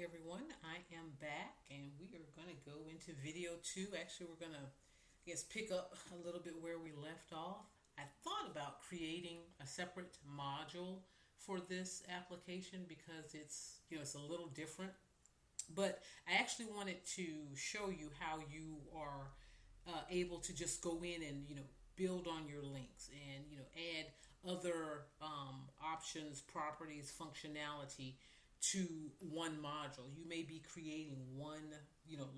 everyone. I am back and we are going to go into video 2. Actually, we're going to, pick up a little bit where we left off. I thought about creating a separate module for this application because it's a little different. But I actually wanted to show you how you are able to just go in and, build on your links and, add other options, properties, functionality to one module. You may be creating one,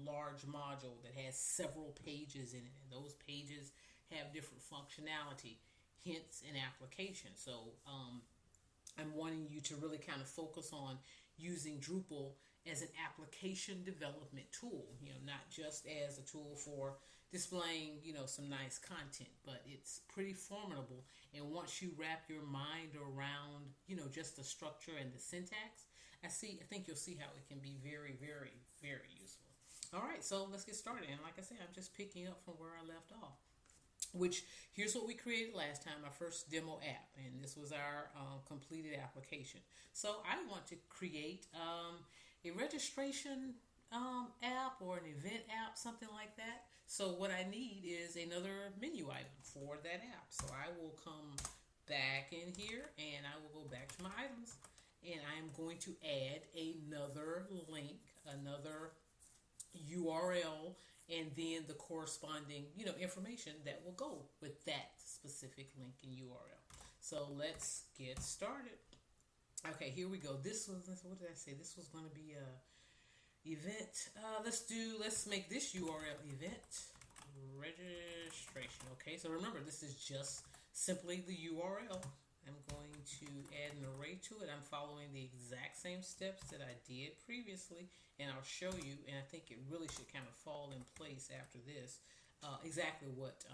large module that has several pages in it, and those pages have different functionality, hence an application. So I'm wanting you to really kind of focus on using Drupal as an application development tool, not just as a tool for displaying, some nice content, but it's pretty formidable. And once you wrap your mind around, just the structure and the syntax, I think you'll see how it can be very, very, very useful. All right, so let's get started. And like I said, I'm just picking up from where I left off. Which, here's what we created last time, our first demo app, and this was our completed application. So I want to create a registration app or an event app, something like that. So what I need is another menu item for that app. So I will come back in here and I will go back to my items, and I'm going to add another link, another URL, and then the corresponding, information that will go with that specific link and URL. So let's get started. Okay, here we go. What did I say? This was going to be a event. Let's make this URL event registration. Okay, so remember, this is just simply the URL. I'm going to add an array to it. I'm following the exact same steps that I did previously, and I'll show you, and I think it really should kind of fall in place after this, exactly what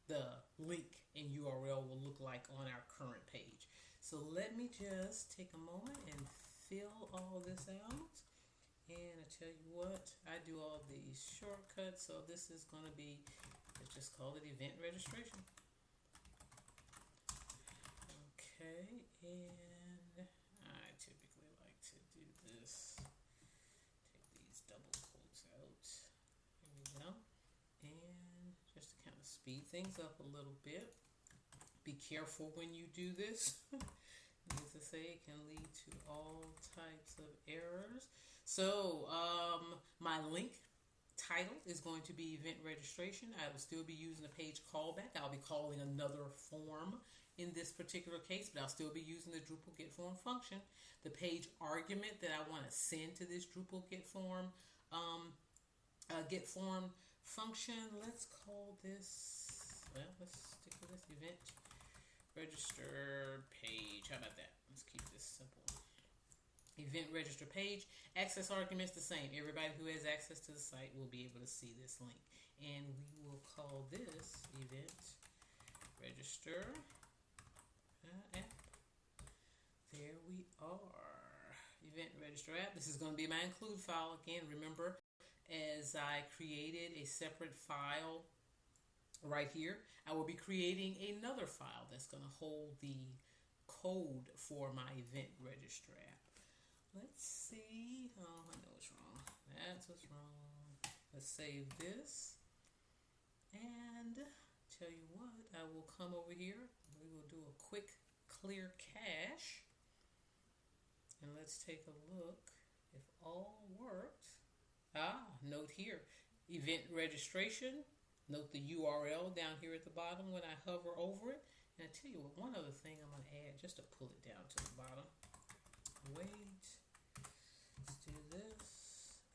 the link and URL will look like on our current page. So let me just take a moment and fill all this out. And I tell you what, I do all these shortcuts, so this is going to be, let's just call it event registration. Okay, and I typically like to do this. Take these double quotes out. Here we go. And just to kind of speed things up a little bit. Be careful when you do this. As I say, it can lead to all types of errors. So my link title is going to be event registration. I will still be using a page callback. I'll be calling another form in this particular case, but I'll still be using the Drupal get form function. The page argument that I want to send to this Drupal get form function, let's call this, let's stick with this event register page. How about that? Let's keep this simple. Event register page. Access arguments the same. Everybody who has access to the site will be able to see this link. And we will call this event register app. There we are. Event register app. This is going to be my include file. Again, remember, as I created a separate file right here, I will be creating another file that's going to hold the code for my event register app. Let's see. Oh, I know what's wrong. That's what's wrong. Let's save this. And tell you what, I will come over here. We will do a quick clear cache. And let's take a look if all worked. Note here, event registration. Note the URL down here at the bottom when I hover over it. And I tell you what, one other thing I'm going to add just to pull it down to the bottom. Wait. Let's do this.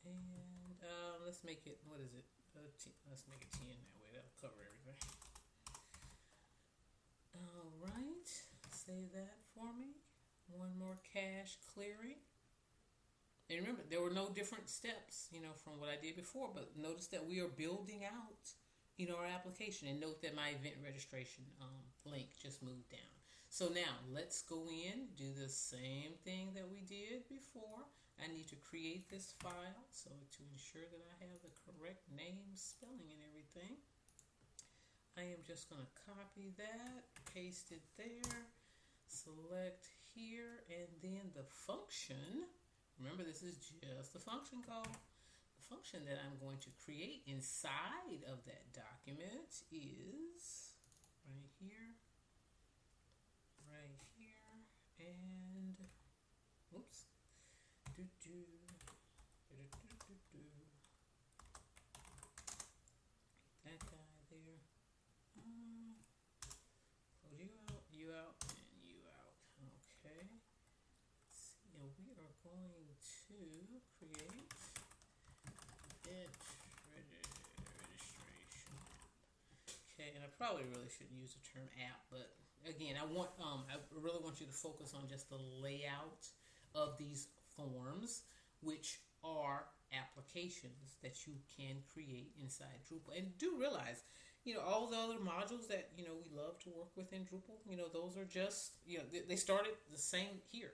And let's make it, what is it? Let's make it 10 that way. That'll cover everything. All right. Save that for me. One more cache clearing. And remember, there were no different steps, from what I did before, but notice that we are building out, our application. And note that my event registration link just moved down. So now let's go in, do the same thing that we did before. I need to create this file, so to ensure that I have the correct name, spelling, and everything. I am just going to copy that, paste it there, select here, and then the function Remember, this is just the function code. The function that I'm going to create inside of that document is right here, and oops, do do do do do do. That guy there. Close you out, and you out. Okay. Let's see, and we are going to create it registration. Okay, and I probably really shouldn't use the term app, but again, I really want you to focus on just the layout of these forms, which are applications that you can create inside Drupal. And do realize, all the other modules that, we love to work with in Drupal, those are just, they started the same here,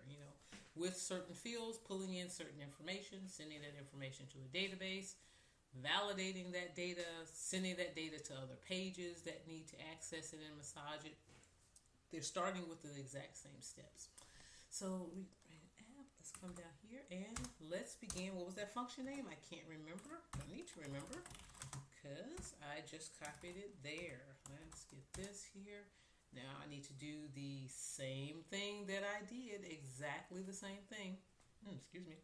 with certain fields, pulling in certain information, sending that information to a database, validating that data, sending that data to other pages that need to access it and massage it. They're starting with the exact same steps. So we ran an app. Let's come down here and let's begin. What was that function name? I can't remember. I need to remember because I just copied it there. Let's get this here. Now I need to do the same thing that I did. Exactly the same thing. Excuse me.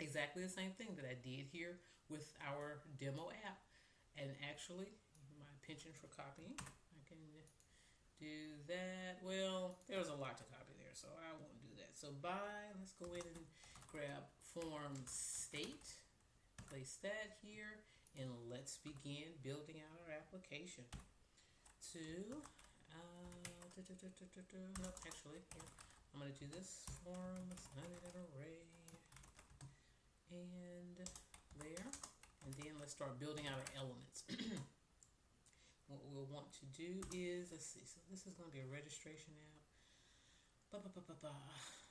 Exactly the same thing that I did here with our demo app. And actually, my penchant for copying, I can do that. Well, there's a lot to copy there, so I won't do that. So let's go in and grab form state, place that here, and let's begin building out our application. No, actually, here, I'm going to do this form, assignment and array, and there, and then let's start building out our elements. What we'll want to do is, let's see, so this is going to be a registration app.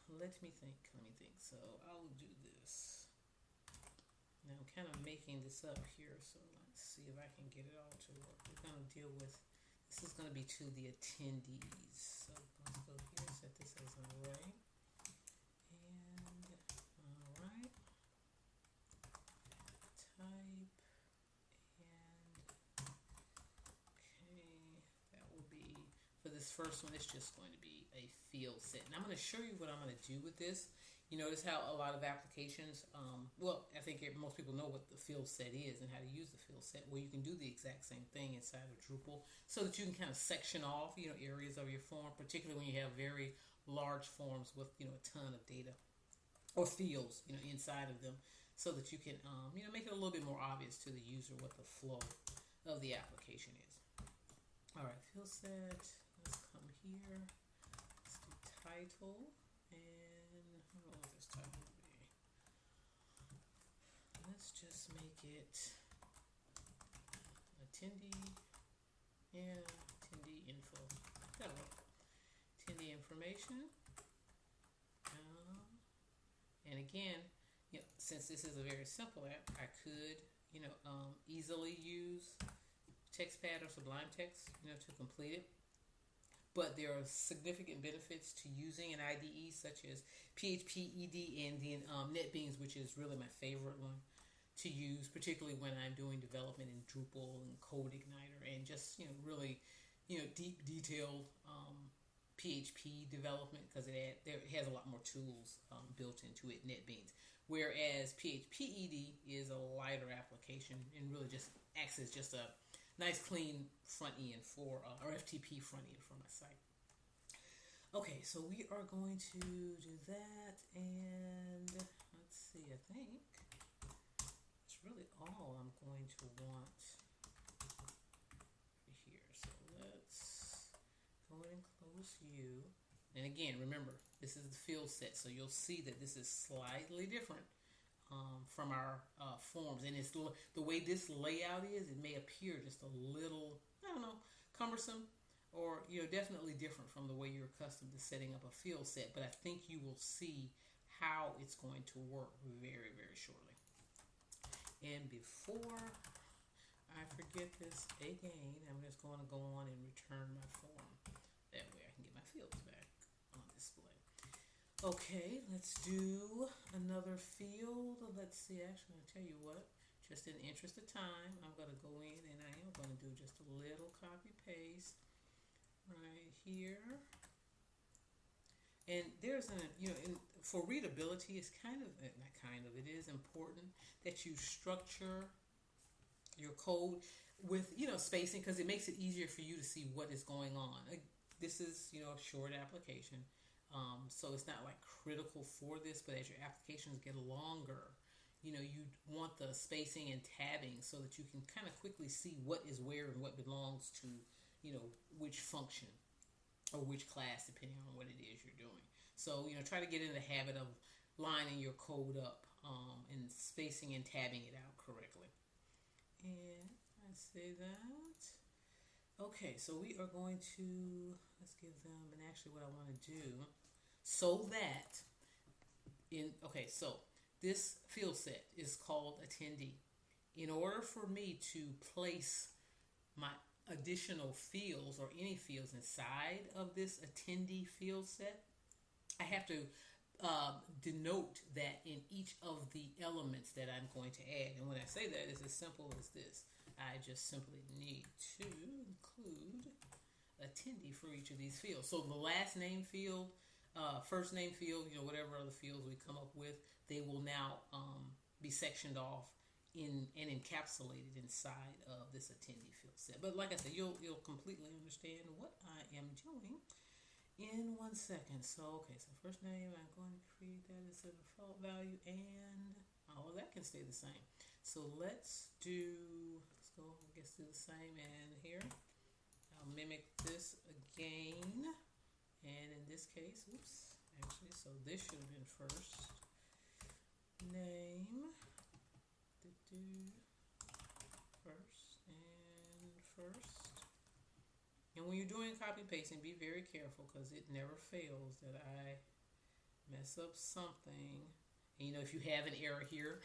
Let me think. So I'll do this. Now I'm kind of making this up here, so let's see if I can get it all to work. We're going to deal with, this is going to be to the attendees. So let's go here, set this as an array. And, all right. Type. For this first one, it's just going to be a field set. And I'm going to show you what I'm going to do with this. You notice how a lot of applications, I think most people know what the field set is and how to use the field set. Well, you can do the exact same thing inside of Drupal so that you can kind of section off, areas of your form, particularly when you have very large forms with, a ton of data or fields, inside of them, so that you can, make it a little bit more obvious to the user what the flow of the application is. All right, field set. Let's come here. Let's do title, and I don't know what this title will be. Let's just make it attendee. Yeah, attendee info. That'll work. Attendee information. And again, since this is a very simple app, I could, easily use TextPad or Sublime Text, to complete it. But there are significant benefits to using an IDE such as PHP, ED, and then NetBeans, which is really my favorite one to use, particularly when I'm doing development in Drupal and Code Igniter, and just really, deep, detailed PHP development, because it has a lot more tools built into it. NetBeans, whereas PHP-ED is a lighter application and really just acts as just a nice clean front end or FTP front end for my site. Okay, so we are going to do that, and let's see, I think that's really all I'm going to want here. So let's go ahead and close you. And again, remember, this is the field set, so you'll see that this is slightly different from our forms, and it's the way this layout is. It may appear just a little, cumbersome, or definitely different from the way you're accustomed to setting up a field set. But I think you will see how it's going to work very, very shortly. And before I forget this again, I'm just going to go on and return my form. That way I can get my fields back on display. Okay, let's do another field. Let's see, actually, I'll tell you what, just in the interest of time, I'm going to go in and I am going to do just a little copy paste right here. And there's for readability, it's kind of, not kind of, it is important that you structure your code with, spacing, because it makes it easier for you to see what is going on. This is, a short application. So it's not like critical for this, but as your applications get longer, you want the spacing and tabbing so that you can kind of quickly see what is where and what belongs to, which function or which class, depending on what it is you're doing. So, try to get in the habit of lining your code up and spacing and tabbing it out correctly. And I say that. Okay, so we are going to, let's give them, and actually what I want to do, so that, so this field set is called attendee. In order for me to place my additional fields or any fields inside of this attendee field set, I have to denote that in each of the elements that I'm going to add. And when I say that, it's as simple as this. I just simply need to include attendee for each of these fields. So the last name field, first name field, whatever other fields we come up with, they will now be sectioned off and encapsulated inside of this attendee field set. But like I said, you'll completely understand what I am doing in 1 second. So first name, I'm going to create that as a default value, and all of that can stay the same. So let's go, I guess, do the same, and here I'll mimic this again, and in this case, so this should have been first name, first. And when you're doing copy pasting, be very careful, because it never fails that I mess up something. And if you have an error here,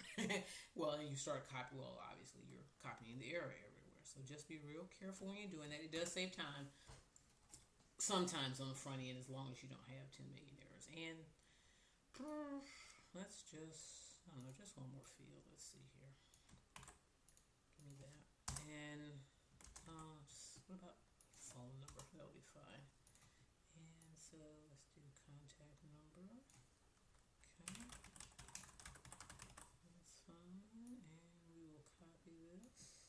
well, and you start obviously you're copying the error everywhere. So just be real careful when you're doing that. It does save time sometimes on the front end, as long as you don't have 10 million errors. And let's just, I don't know, just one more field. Let's see here. Give me that. And what about phone number? That'll be fine. And so let's do contact number. Okay. That's fine. And we will copy this.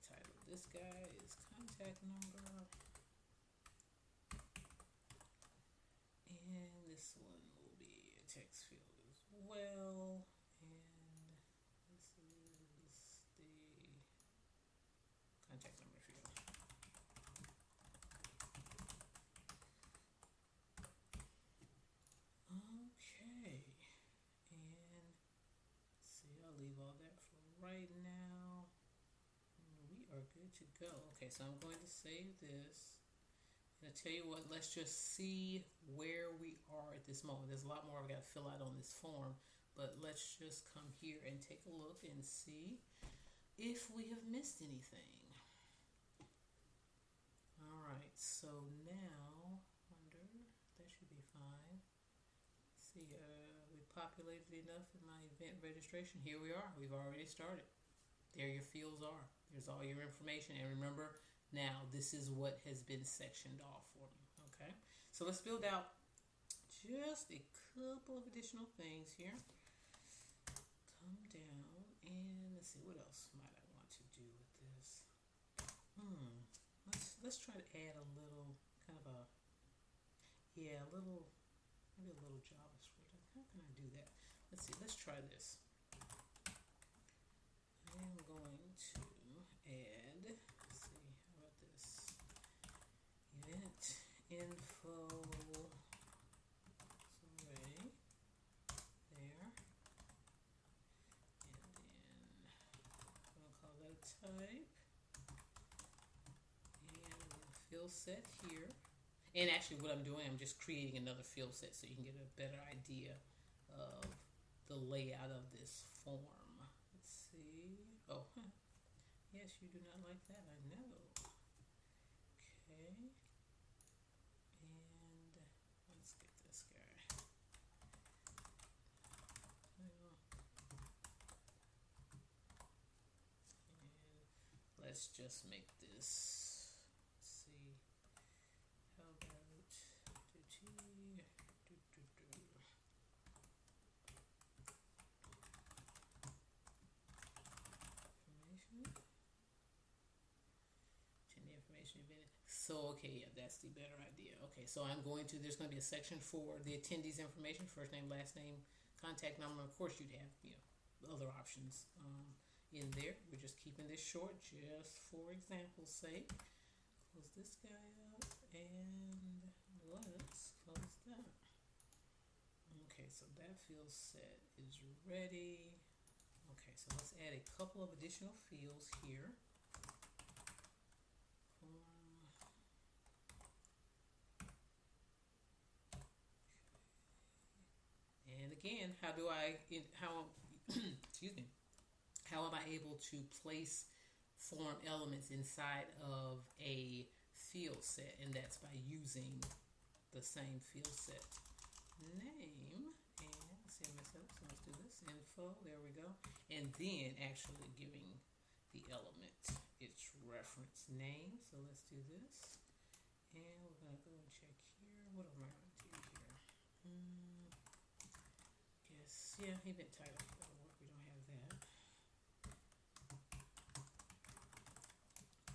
Title this guy is contact number. And this one will be a text field as well. And this is the contact number field. Okay. And see, I'll leave all that for right now. And we are good to go. Okay, so I'm going to save this. And I tell you what, let's just see where we are at this moment. There's a lot more I've got to fill out on this form, but let's just come here and take a look and see if we have missed anything. All right, so now, that should be fine. See, we populated enough in my event registration. Here we are. We've already started. There your fields are. There's all your information. And remember, now this is what has been sectioned off for me. Okay, so let's build out just a couple of additional things here. Come down and let's see, what else might I want to do with this? Let's try to add a little kind of maybe a little JavaScript. How can I do that? Let's see. Let's try this. I am going to add. Let's see. How about this? Event info array there, and then I'm going to call that a type, and field set here. And actually what I'm doing, I'm just creating another field set so you can get a better idea of the layout of this form. Let's see. Oh, yes, you do not like that, I know. Okay, just make this. Let's see. How about information? Attendee information event. So okay, yeah, that's the better idea. Okay, so I'm going to. There's going to be a section for the attendees' information: first name, last name, contact number. Of course, you'd have other options in there. We're just keeping this short, just for example's sake. Close this guy up, and let's close that. Okay, so that field set is ready. Okay, so let's add a couple of additional fields here. And again, excuse me, how am I able to place form elements inside of a field set? And that's by using the same field set name. And let's see, I messed up, so let's do this. Info, there we go. And then actually giving the element its reference name. So let's do this. And we're going to go and check here. What am I going to do here? Yeah, event title. That'll work. We don't have that.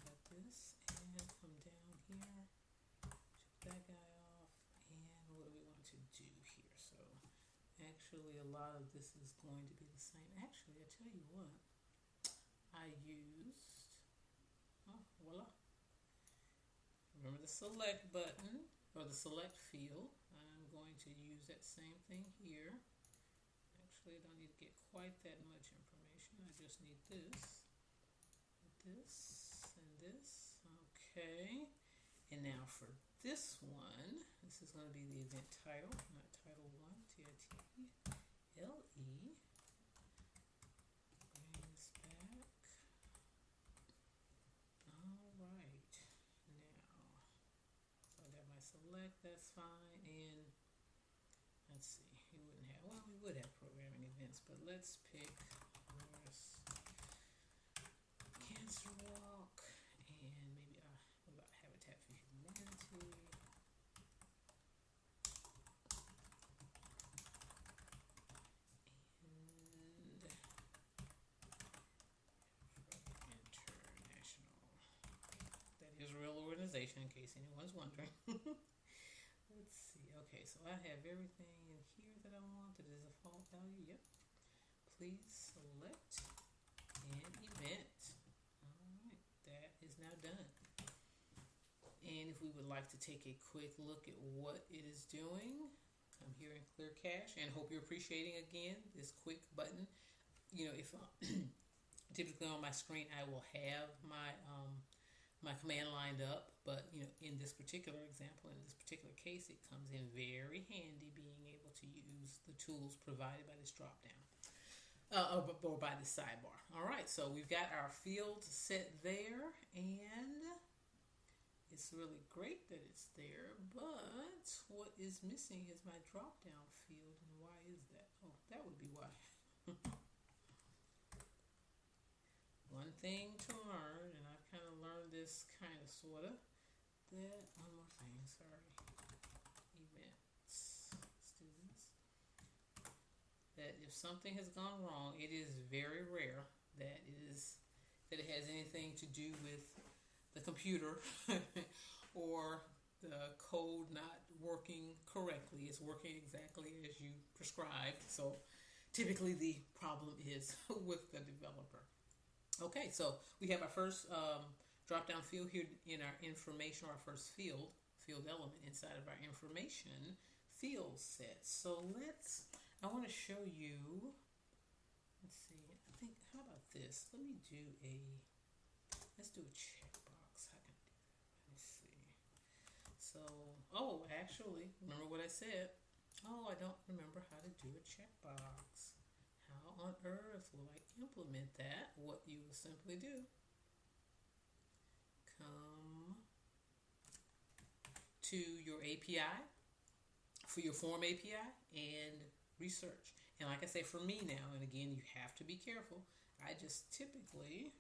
Got this, and come down here, check that guy off, and what do we want to do here? So actually a lot of this is going to be the same. Actually, I tell you what, I used, voila. Remember the select button, or the select field. I'm going to use that same thing here. Actually, I don't need to get quite that much information. I just need this, and this. Okay. And now for this one, this is going to be the event title, not title 1, TITLE. Bring this back. All right. Now, so I got my select, that's fine. And let's see, we would have programming events, but let's pick Morris Cancer Walk, and maybe what about Habitat for Humanity? And international. That is a real organization, in case anyone's wondering. Let's see. Okay, so I have everything in here that I want. That is a default value. Yep. Please select an event. All right, that is now done. And if we would like to take a quick look at what it is doing, come here and clear cache. And hope you're appreciating again this quick button. If typically on my screen I will have my my command lined up, but in this particular example, in this particular case, it comes in very handy being able to use the tools provided by this drop down or by the sidebar. All right, so we've got our field set there, and it's really great that it's there, but what is missing is my drop down field. And why is that? Oh, that would be why. One thing to learn, and I've kind of learned this kind of sort of, that one more thing, sorry, events, let's do this, that if something has gone wrong, it is very rare that it has anything to do with the computer or the code not working correctly. It's working exactly as you prescribed, so typically the problem is with the developer. Okay, so we have our first drop-down field here in our information, or our first field element inside of our information field set. So I want to show you, let's see, I think, how about this? Let's do a checkbox. How can I do that? Let me see. So, actually, remember what I said? I don't remember how to do a checkbox. How on earth will I implement that? What you will simply do, come to your API, for your form API, and research. And like I say, for me now, and again, you have to be careful, I just typically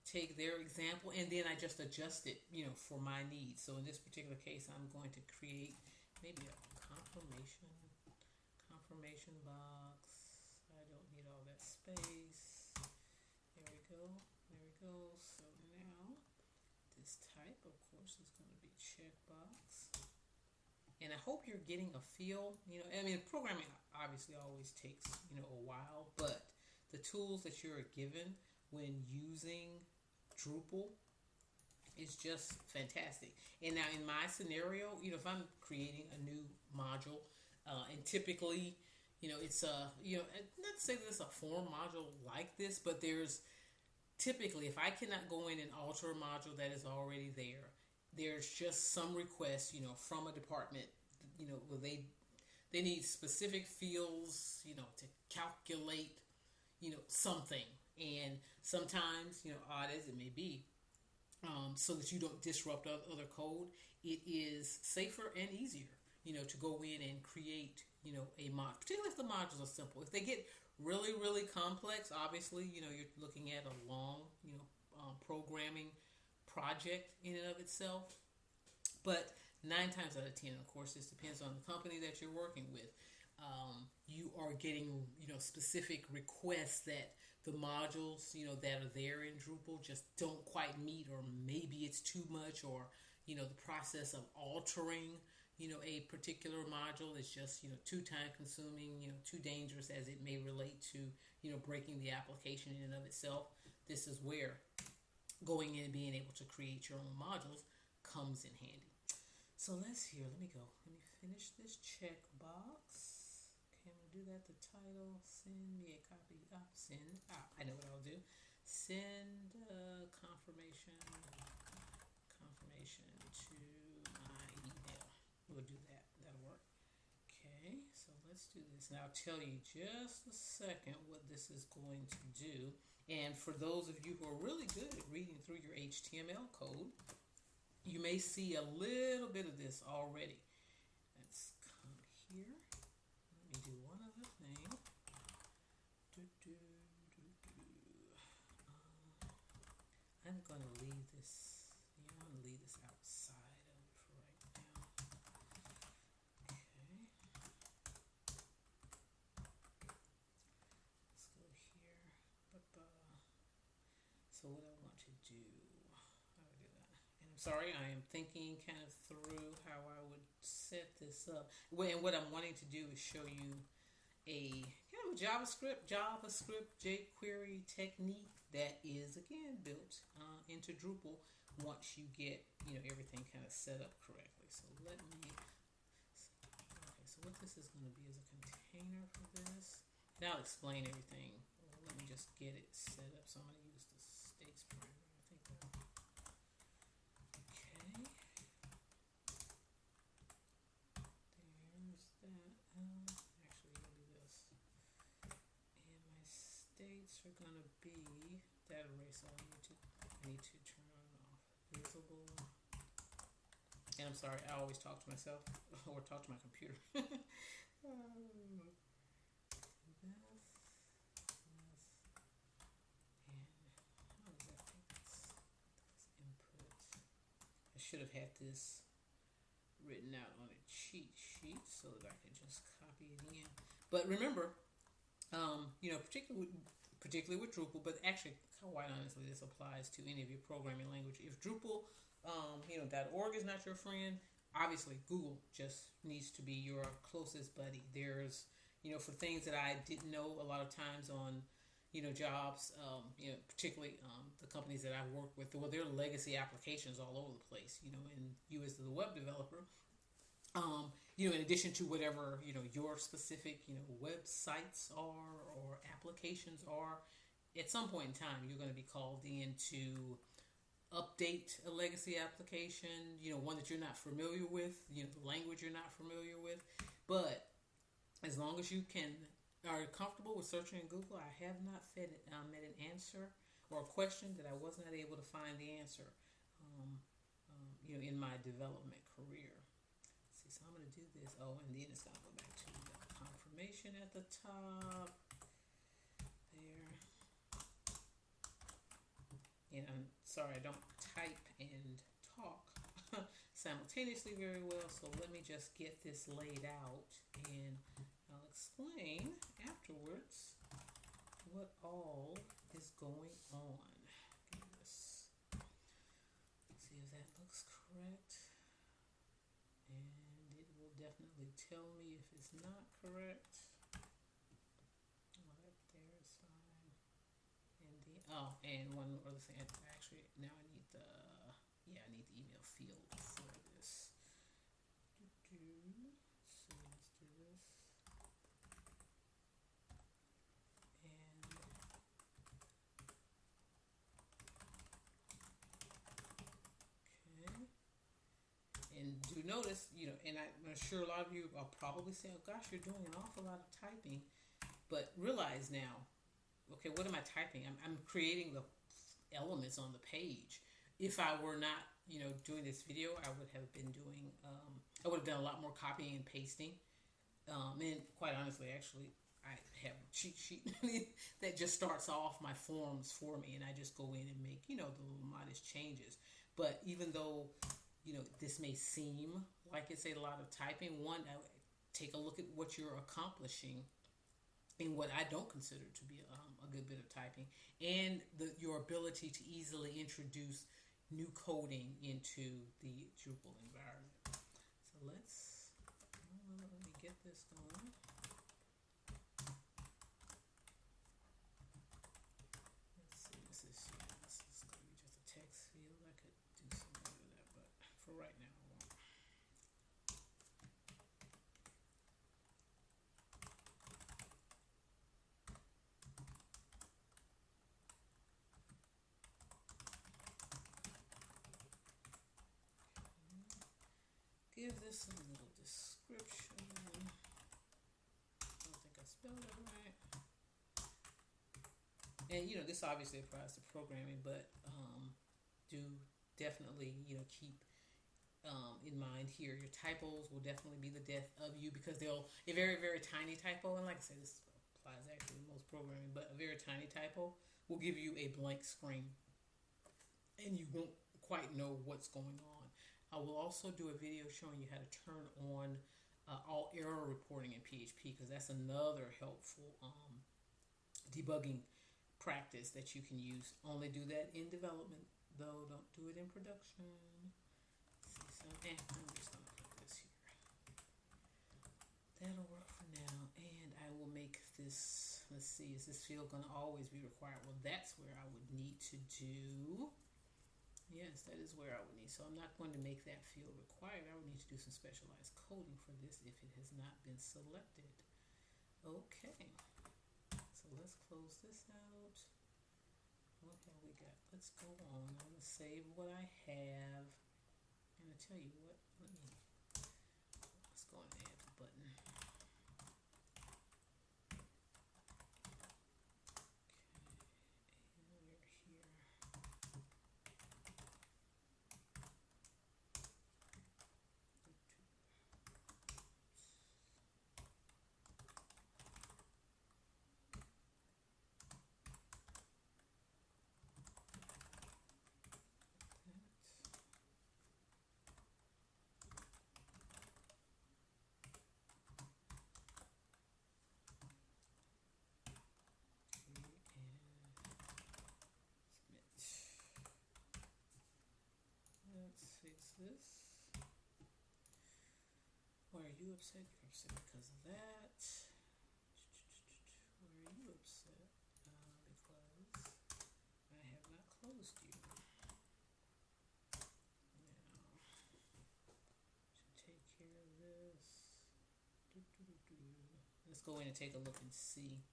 take their example and then I just adjust it, for my needs. So in this particular case, I'm going to create maybe a confirmation box. I don't need all that space. There we go. There we go. So now this type, of course, is going to be checkbox. And I hope you're getting a feel. Programming obviously always takes, a while, but the tools that you're given when using Drupal is just fantastic. And now in my scenario, if I'm creating a new module, and typically, it's not to say that it's a form module like this, but there's typically, if I cannot go in and alter a module that is already there, there's just some requests, from a department, where they need specific fields, to calculate, something. And sometimes, odd as it may be, so that you don't disrupt other code, it is safer and easier, to go in and create, a mod, particularly if the modules are simple. If they get really, really complex, obviously, you're looking at a long, programming project in and of itself. But 9 times out of 10, of course, this depends on the company that you're working with. You are getting, specific requests that the modules, that are there in Drupal just don't quite meet, or maybe it's too much, or, the process of altering, a particular module is just, too time consuming, too dangerous as it may relate to, breaking the application in and of itself. This is where going in and being able to create your own modules comes in handy. So let me go. Let me finish this checkbox. Okay, I'm going to do that. The title, send me a copy. I know what I'll do. Send confirmation to my email. We'll do that. That'll work. Okay, so let's do this. Now I'll tell you just a second what this is going to do. And for those of you who are really good at reading through your HTML code, you may see a little bit of this already. Let's come here. Let me do one other thing. I'm going to leave this. I'm going to leave this outside of it for right now. Okay. Let's go here. So what I want to do. How do I do that? And I'm sorry, I am thinking kind of through how I would set this up. And what I'm wanting to do is show you a kind of JavaScript jQuery technique that is again built into Drupal once you get everything kind of set up correctly. So what this is going to be is a container for this. Now I'll explain everything. Let me just get it set up. So I'm going to use the states parameter. I think okay. There's that. Actually, I'll do this. And my states are going to be that array. So I need to turn it off. Visible. And I'm sorry, I always talk to myself or talk to my computer. I should have had this written out on a cheat sheet so that I could just copy it in. But remember, particularly with Drupal, but actually, quite honestly, this applies to any of your programming language. If Drupal, .org is not your friend, obviously Google just needs to be your closest buddy. There's, for things that I didn't know a lot of times on, jobs, particularly the companies that I work with, well, there are legacy applications all over the place, and you as the web developer, in addition to whatever, your specific, websites are or applications are, at some point in time, you're going to be called in to update a legacy application, one that you're not familiar with, the language you're not familiar with. But as long as you are comfortable with searching in Google, I have not met an answer or a question that I was not able to find the answer, in my development career. Let's see, so I'm going to do this. Oh, and then it's going to go back to the confirmation at the top. There. And I'm sorry, I don't type and talk simultaneously very well, so let me just get this laid out and I'll explain afterwards what all is going on. Okay, let's see if that looks correct, and it will definitely tell me if it's not correct. There is fine. And one other thing, actually now I need the email field for this. So let's do this. And do notice, and I'm sure a lot of you are probably saying, oh gosh, you're doing an awful lot of typing. But realize now, okay, what am I typing? I'm creating the elements on the page. If I were not, doing this video, I would have been doing, I would have done a lot more copying and pasting. And quite honestly, actually, I have a cheat sheet that just starts off my forms for me, and I just go in and make, the little modest changes. But even though, this may seem like it's a lot of typing, one, I would take a look at what you're accomplishing in what I don't consider to be a good bit of typing, and your ability to easily introduce new coding into the Drupal environment. So let me get this going. Let's see, this is going to be just a text field. I could do something with that, but for right now, I won't. Give this a little description. I don't think I spelled it right. And this obviously applies to programming, but do definitely keep in mind here your typos will definitely be the death of you, because they'll a very, very tiny typo, and like I said, this applies actually to most programming, but a very tiny typo will give you a blank screen and you won't quite know what's going on. I will also do a video showing you how to turn on all error reporting in PHP, because that's another helpful debugging practice that you can use. Only do that in development, though. Don't do it in production. I'm just going to put this here. That'll work for now. And I will make this, let's see, is this field going to always be required? Well, that's where I would need to do... Yes, that is where I would need. So I'm not going to make that field required. I would need to do some specialized coding for this if it has not been selected. Okay. So let's close this out. What have we got? Let's go on. I'm going to save what I have. And I tell you what, let's go and add the button. This. Why are you upset? You're upset because of that. Why are you upset? Because I have not closed you. Now, should take care of this. Let's go in and take a look and see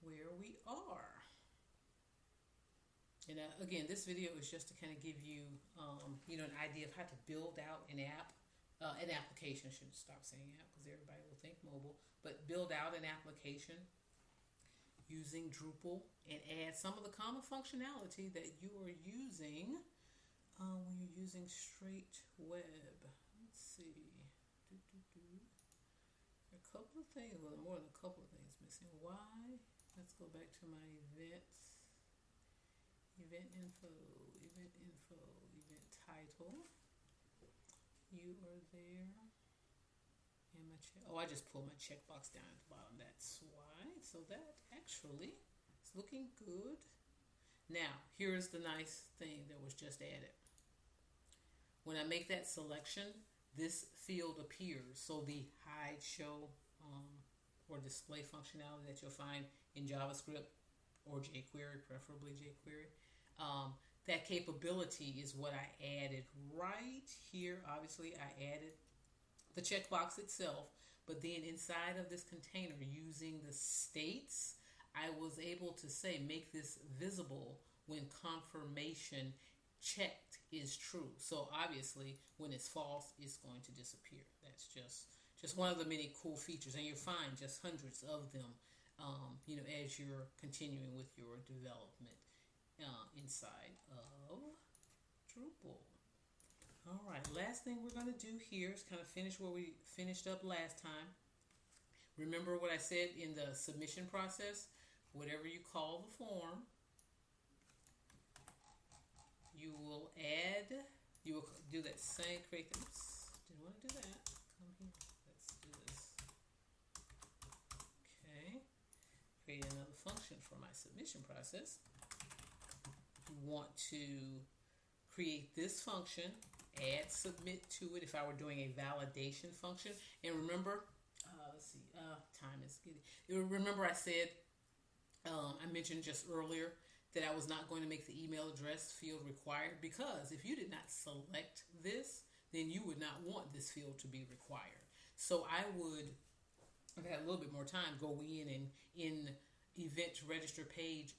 where we are. And again, this video is just to kind of give you, an idea of how to build out an app, an application. I shouldn't stop saying app because everybody will think mobile, but build out an application using Drupal and add some of the common functionality that you are using when you're using straight web. Let's see. There are a couple of things, well, more than a couple of things missing. Why? Let's go back to my events. Event info, event title. You are there. And my check. Oh, I just pulled my checkbox down at the bottom. That's why. So that actually is looking good. Now, here's the nice thing that was just added. When I make that selection, this field appears. So the hide, show, or display functionality that you'll find in JavaScript or jQuery, preferably jQuery, that capability is what I added right here. Obviously, I added the checkbox itself, but then inside of this container, using the states, I was able to say, make this visible when confirmation checked is true. So obviously, when it's false, it's going to disappear. That's just one of the many cool features, and you'll find just hundreds of them, as you're continuing with your development inside of Drupal. All right, last thing we're going to do here is kind of finish where we finished up last time. Remember what I said in the submission process? Whatever you call the form, you will do that same, create the, oops, didn't want to do that. Come here, let's do this. Okay, create another function for my submission process. You want to create this function, add submit to it if I were doing a validation function. And remember, let's see, time is getting, remember I said, I mentioned just earlier that I was not going to make the email address field required, because if you did not select this, then you would not want this field to be required. So I would, if I had a little bit more time, go in and in event register page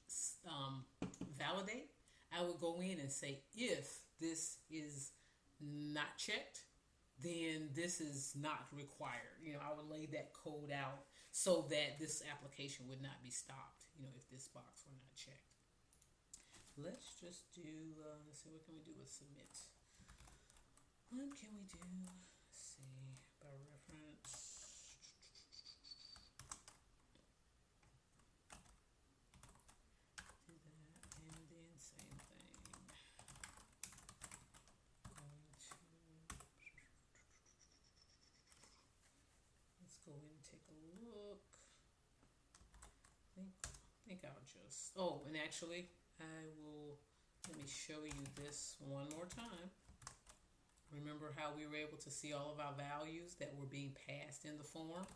validate, I would go in and say, if this is not checked, then this is not required. I would lay that code out so that this application would not be stopped, if this box were not checked. Let's just do, let's see, what can we do with submit? What can we do? Let's see, by reference. Do that, and then same thing. Let's go in and take a look. I think I'll just, and actually, let me show you this one more time. Remember how we were able to see all of our values that were being passed in the form?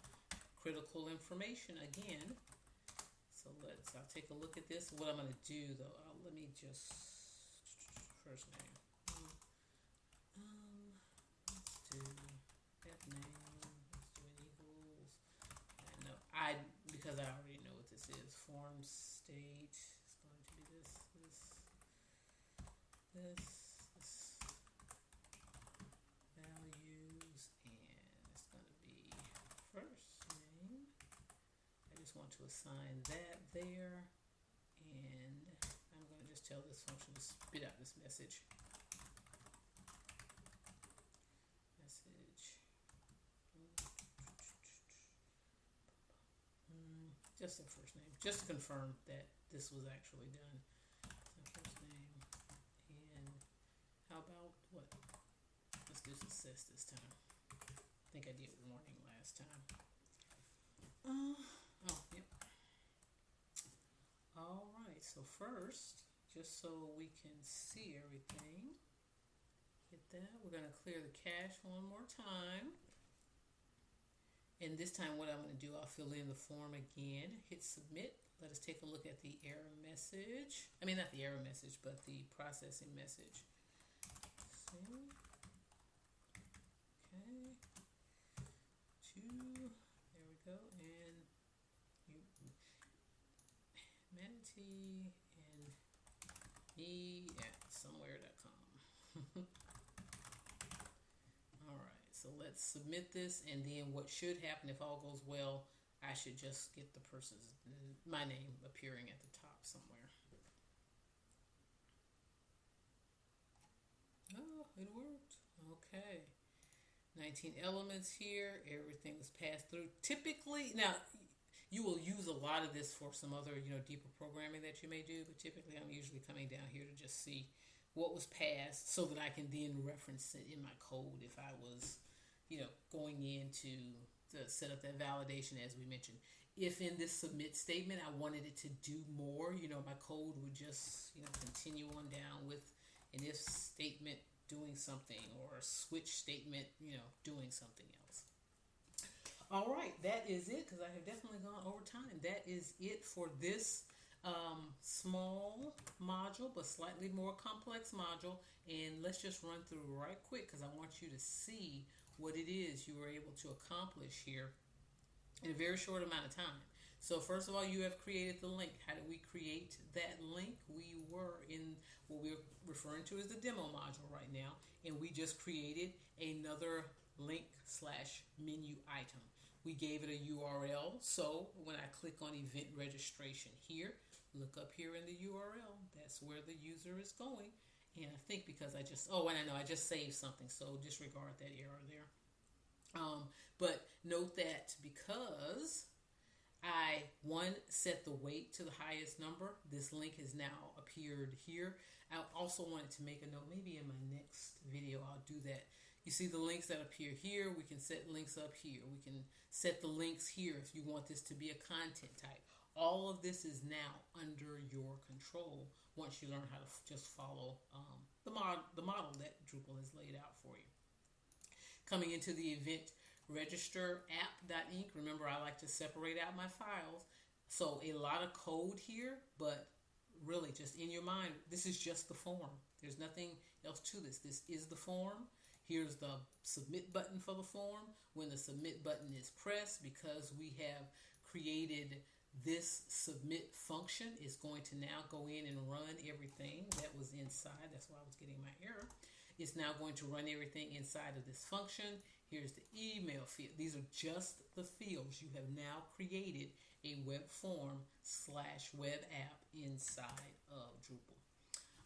Critical information again. So I'll take a look at this. What I'm going to do though, let me just, first name. Let's do that name. Let's do an equals. Because I already know what this is. Form state. It's going to be this values, and it's going to be first name. I just want to assign that there, and I'm going to just tell this function to spit out this message. Just the first name, just to confirm that this was actually done. So first name, and how about what? Let's do success this time. I think I did warning last time. Yep. All right, so first, just so we can see everything, hit that. We're going to clear the cache one more time. And this time what I'm going to do, I'll fill in the form again, hit submit. Let us take a look at the error message. I mean, not the error message, but the processing message. See? Okay. There we go. And manatee and me at somewhere.com. All right. So let's submit this, and then what should happen if all goes well, I should just get my name appearing at the top somewhere. Oh, it worked. Okay. 19 elements here. Everything was passed through. Typically, now, You will use a lot of this for some other, deeper programming that you may do, but typically I'm usually coming down here to just see what was passed so that I can then reference it in my code if I was, going in to set up that validation as we mentioned. If in this submit statement I wanted it to do more, my code would just, continue on down with an if statement doing something or a switch statement, doing something else. All right, that is it because I have definitely gone over time. That is it for this small module, but slightly more complex module. And let's just run through right quick because I want you to see what it is you were able to accomplish here in a very short amount of time. So first of all, you have created the link. How did we create that link? We were in what we're referring to as the demo module right now, and we just created another link/menu item. We gave it a URL, so when I click on event registration here, look up here in the URL, that's where the user is going. And I think because I just saved something, so disregard that error there. But note that because I, set the weight to the highest number, this link has now appeared here. I also wanted to make a note, maybe in my next video I'll do that. You see the links that appear here, we can set links up here. We can set the links here if you want this to be a content type. All of this is now under your control once you learn how to just follow the model that Drupal has laid out for you. Coming into the event register app.inc, remember I like to separate out my files. So a lot of code here, but really just in your mind, this is just the form. There's nothing else to this. This is the form. Here's the submit button for the form. When the submit button is pressed, because we have created this submit function, it's going to now go in and run everything that was inside. That's why I was getting my error. It's now going to run everything inside of this function. Here's the email field. These are just the fields. You have now created a web form /web app inside of Drupal.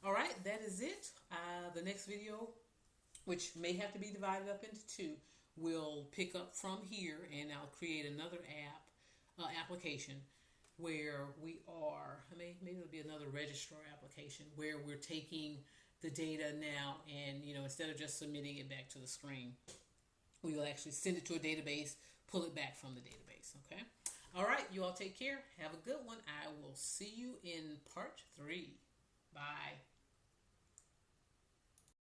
All right, that is it. The next video, which may have to be divided up into two, will pick up from here, and I'll create another application where we are, maybe it'll be another registrar application where we're taking the data now and, instead of just submitting it back to the screen, we will actually send it to a database, pull it back from the database, okay? All right, you all take care. Have a good one. I will see you in part 3. Bye.